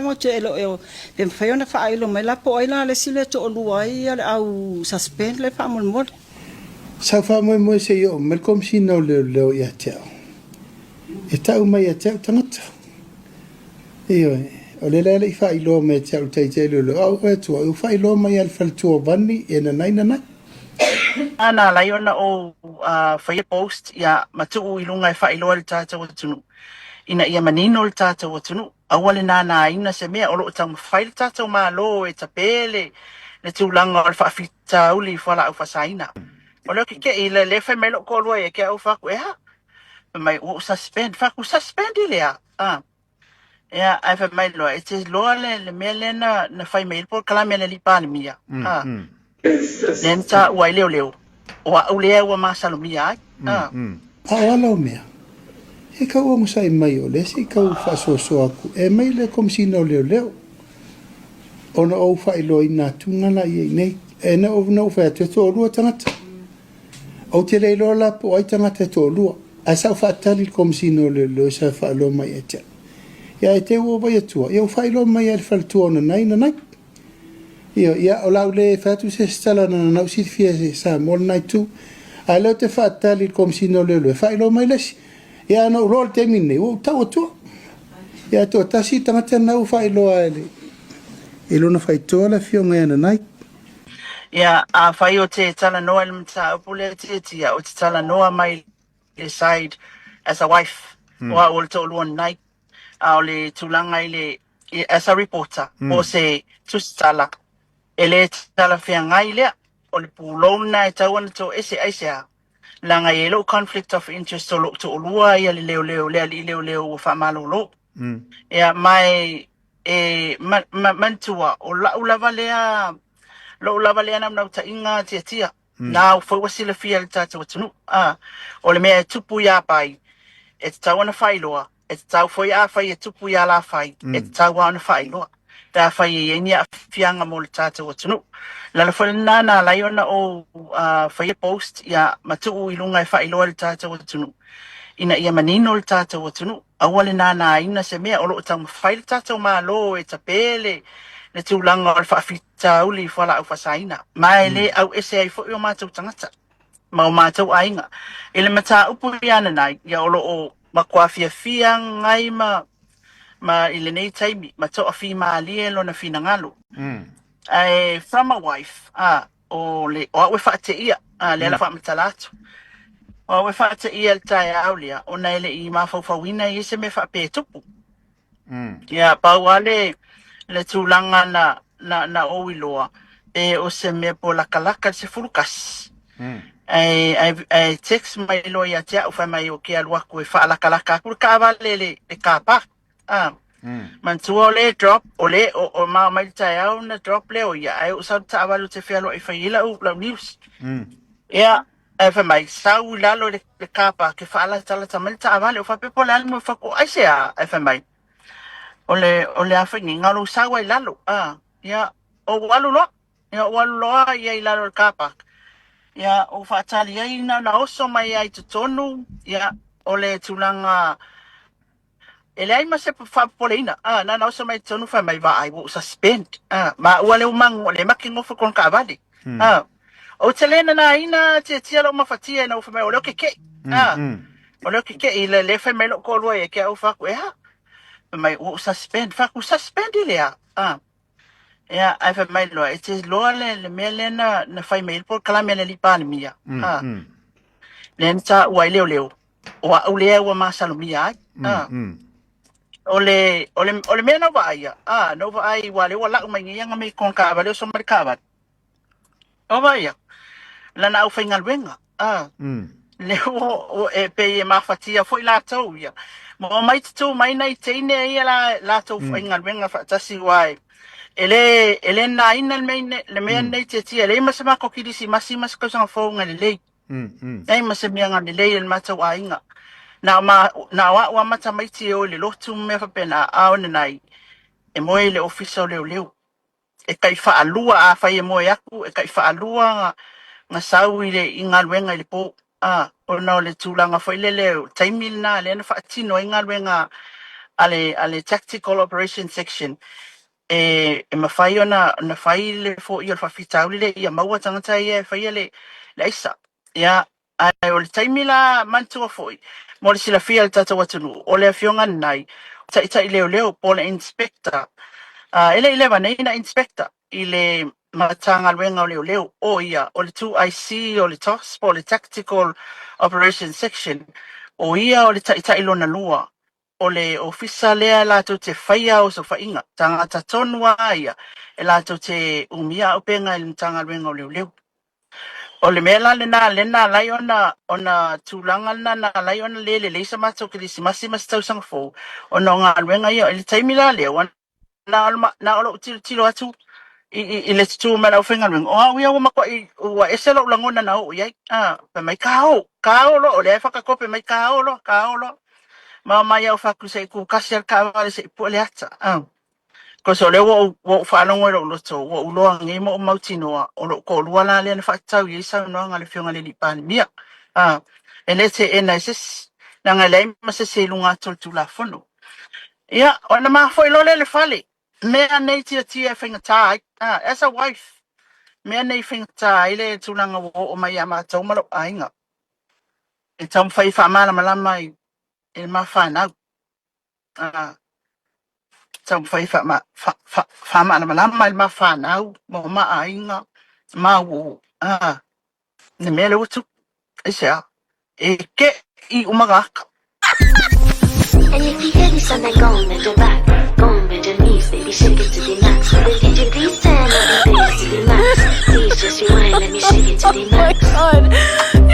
Mo te elo eo pe fai ona fa ilo mai la po ai la le sile to luai au suspend le fa mo. Sa fa mo se yo me kom si no le ya te. E tau mai te tangata. Io o le fa ilo me te au te le au e tu au fa ilo mai al fal tu vani e na nai. Ana la yona o fai post ya matu ilunga fa ilo le tata o tunu. Ina ia manino le tata o tunu. Awale na ina se mea o lo tang fai le tata o malo e tapele le tūlanga o le whaafita uli whala au whasaina. O leo ke i le whai mai lo ko lua e ke au whaku e ha. Mai o suspend, whaku suspend i lea. Ia, ai whai mai loa. E te loa le mea le na whai mai po kalame le lipa le mia. Len ta uai leo. O au lea ua masalo mia ai. Alo mea. E ka o sai mai o le si ka fa so aku. E mai le kom si no leo. Ona o fa ilo ina tunga na i nei. E na o fa te to lua tangata. O te le lo la po ai tangata to lua. A sa fa tali kom si no leo sa fa lo mai e te. Ia e te ua vai atua. Ia o fa ilo mai e fa tua na nai. Ia o lau le fa tu se stala na na si fia sa mo nai tu. A leo te fa tali kom si no leo. Fa ilo mai lesi. Ia no rol te mine. O tau atua. Ia to tasi tangata na u fa ilo ale. Ilo na fai toa la fio ngai ana nai. Ia, a whai o te tala noa le mta upule te tia, o te tala noa mai le side as a wife. O a o le tō luon nai. A o le tūlanga i le, as a reporter, o se tustala. E le tala whia ngai lea, o le pūlona e tau ana tō ese aise a. Langa e lo conflict of interest o lo tō lua ia le leo, lea li leo o whamalo lo. Ia, mai e mantua o laulava lea, lo lava le ana na ta inga tia na fo wasila fia le tata watunu o le mea tupu ya pai e tau ana whailoa e tau fo ya fai e tupu ya la fai e tau ana whailoa ta fai e nia fianga mo le tata watunu la fo na la yona o fai post ya matu ilunga e whailoa le tata watunu ina ia manino le tata watunu awale na ina se mea o lo tau fai le tata ma lo e tapele le tūlanga o le whaafita uli whala au whasaina. Mai le au ese ai fo i o mātou tangata. Ma o mātou ainga. E le mata upu i ana nai, ia olo o makua fia ngai ma i le nei taimi, ma toa fi ma alie lo na fina ngalo. From a wife, o awe whaate ia, le ala whaamatalato. O awe whaate ia le tae aulia, o nei le i mawhauwhawina i se me whaape tupu. Ia, pau ale, le tūlanga na oiloa e o se mea po lakalaka se furukas. Ai text mai loa ia tea uwhai mai o kia luaku e wha lakalaka kura ka awale le kāpa. Mantua o le drop o le o maa mai tai au na drop leo ia ai o sau ta awalu te whialo i whaila u lau news. Ia e whai mai sau lalo le kāpa ke wha ala tala tamali ta awale o whapepo le alimu whako aise a e whai mai. O le awhingi ngalo sawa i lalo. Ia, o walu loa. Ia, o walu loa ia i lalo le kāpak. Ia, o whaatali ai na oso mai ai tutonu. Ia, o le tūlanga. E le ai ma se whapole ina. Na oso mai tutonu whai mai wa ai wo suspend. Ma ua le umang o le maki ngofu kon ka avali. O te lena na ina tia lo mawhatia na uwha mai o leo keke. O leo keke i le whai mai lo kolua e ke au whaku e ha. Mai o suspend i lea. Ia, ai whai mai loa. E te loa le mea le na whai mai po kalame le lipa le mia. Len ta uai leo. O au lea ua masalo mia ai. O le mea na wa aia. No wa ai wa le wa lau mai ngianga me kon ka avale o so marika avat. O wa ia. Lana au whai ngalwenga. Leo o e pe e mawhatia fo i la tau ia. Mo mai tu mai nei teine ia la tau whainga wenga whaatasi wai. Ele na ina le mea nei te tia. Le masama ko kirisi masi kausanga whaunga le lei. Nei masamianga le lei le matau a inga. Na wa mata mai te o le lotu mea whapena a one nai. E moe le ofisa o leo. E kai whaalua a whai e moe aku. E kai whaalua nga sau i le inga wenga i le po. O na le tūlanga whai le leo. Taimil na le na whaatino inga wenga ale tactical operation section e mawhai ona whai le fo i o whawhitau le ia maua tangata ia whai le isa ia ai o le taimila mantua foi mo le sila fia le tata watunu o le afionga nai tai leo po le inspector ele vanei na inspector i le matanga luenga o leo o ia o le 2IC o le TOS po le tactical operation section o ia o le tai lona lua o le ofisa lea la to te whaia o so whainga tangata tonua ia e la to te umia o penga i le matanga luenga o leo o le mea lena lai ona tūlanga na lai ona le leisa mato ki lisi masi tau sanga fō ona o ngā luenga ia i le taimila leo na olo tilo atu i le tu mana o whenga luenga o au ia o makwa i ua esela o langona na o iai pe mai kao lo o le whakakope mai kao lo ma mai au whaku se ku kasi al kaawale se ipu le ata ko so le wo whanongo lo loto wo uloa ngi mo mautinoa o lo ko luala le na whaatau i sa no ngale fionga le lipani mia ele te NSS na ngale ma se lunga tol la fono ia ona ma foi lo le fale mea nei tia whinga tai as a wife mea nei whinga tai le tulanga o mai ama tau malo ainga e tau whai whamala malama i ma whanau tau whai whamala malama i ma whanau mo ma ainga ma wo ne mea le utu e sea e ke I umagaka. And if you hear this on that gone with the back, gone with the knees, baby, shake it to the max. But if you please turn up the bass to the max, please just rewind, let me shake it to the max. Oh my god.